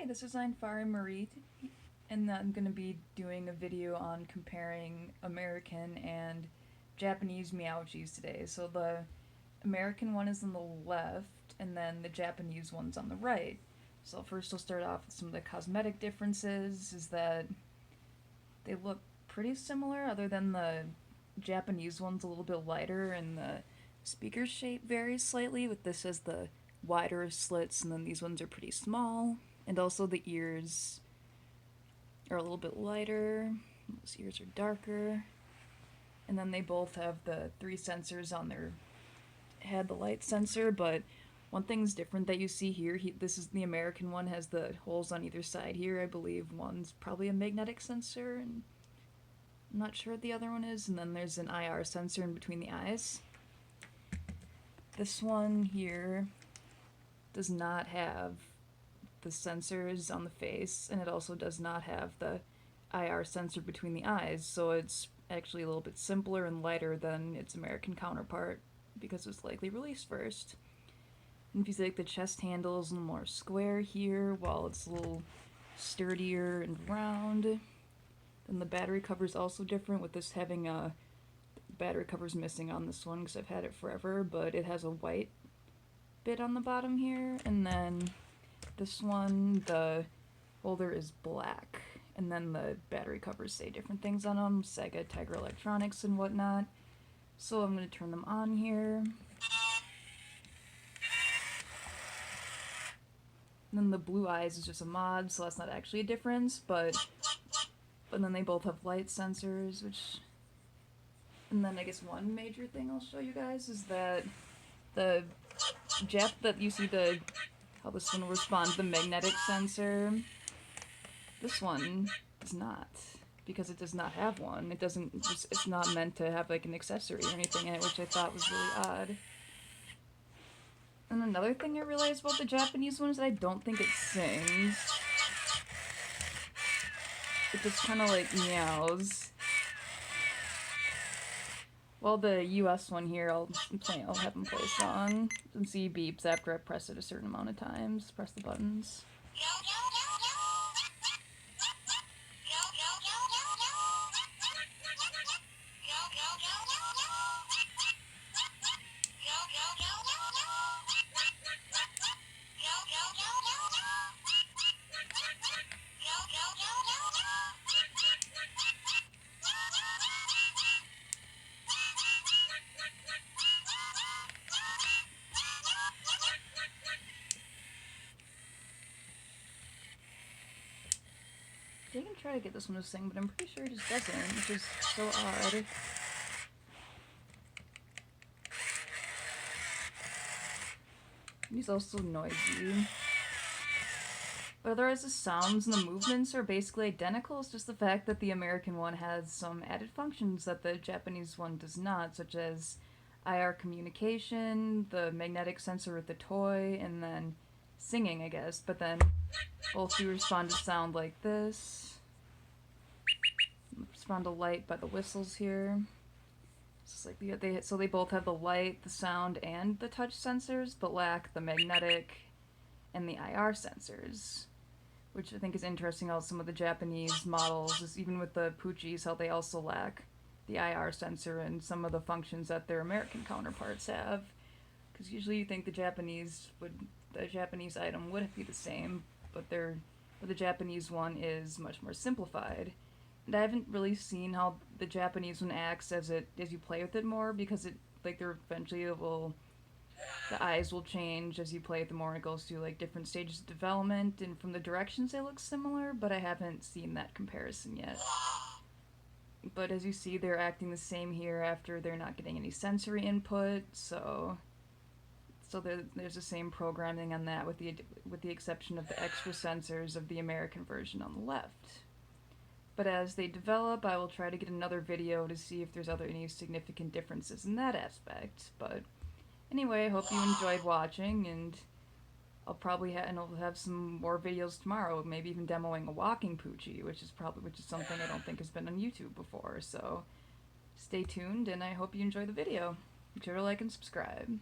Hi, this is Einfari Marie, and I'm going to be doing a video on comparing American and Japanese Meowjis today. So the American one is on the left, and then the Japanese one's on the right. So first I'll start off with some of the cosmetic differences, is that they look pretty similar, other than the Japanese one's a little bit lighter, and the speaker shape varies slightly, with this as the wider slits, and then these ones are pretty small. And also the ears are a little bit lighter, those ears are darker. And then they both have the 3 sensors on their head, the light sensor, but one thing's different that you see here, this is the American one, has the holes on either side here. I believe one's probably a magnetic sensor, and I'm not sure what the other one is, and then there's an IR sensor in between the eyes. This one here does not have the sensors on the face, and it also does not have the IR sensor between the eyes, so it's actually a little bit simpler and lighter than its American counterpart because it was likely released first. And if you see, like, the chest handle is a little more square here, while it's a little sturdier and round. Then the battery cover is also different, with this having a battery cover's missing on this one because I've had it forever, but it has a white bit on the bottom here. And then this one, the holder is black, and then the battery covers say different things on them, Sega, Tiger Electronics, and whatnot. So I'm going to turn them on here. And then the blue eyes is just a mod, so that's not actually a difference, but then they both have light sensors, and then I guess one major thing I'll show you guys is that the that you see how this one will respond to the magnetic sensor, this one does not, because it does not have one. It's not meant to have like an accessory or anything in it, which I thought was really odd. And another thing I realized about the Japanese one is that I don't think it sings. It just kind of like meows. Well, the US one here, I'll have him play a song, and see beeps after I press it a certain amount of times. Press the buttons. I can try to get this one to sing, but I'm pretty sure it just doesn't, which is so odd. He's also noisy. But otherwise, the sounds and the movements are basically identical. It's just the fact that the American one has some added functions that the Japanese one does not, such as IR communication, the magnetic sensor with the toy, and then singing, I guess. But then both do respond to sound like this. Respond to light by the whistles here. It's like so they both have the light, the sound, and the touch sensors, but lack the magnetic and the IR sensors, which I think is interesting. How some of the Japanese models, is even with the Poochies, how they also lack the IR sensor and some of the functions that their American counterparts have. Because usually you think the Japanese item would be the same, but the Japanese one is much more simplified. And I haven't really seen how the Japanese one acts as you play with it more, because the eyes will change as you play with it more, and it goes through like different stages of development, and from the directions they look similar, but I haven't seen that comparison yet. But as you see, they're acting the same here after they're not getting any sensory input, so there's the same programming on that, with the exception of the extra sensors of the American version on the left. But as they develop, I will try to get another video to see if there's any significant differences in that aspect. But anyway, I hope you enjoyed watching, and I'll have some more videos tomorrow, maybe even demoing a walking Poochie, which is something I don't think has been on YouTube before. So stay tuned, and I hope you enjoy the video. Be sure to like and subscribe.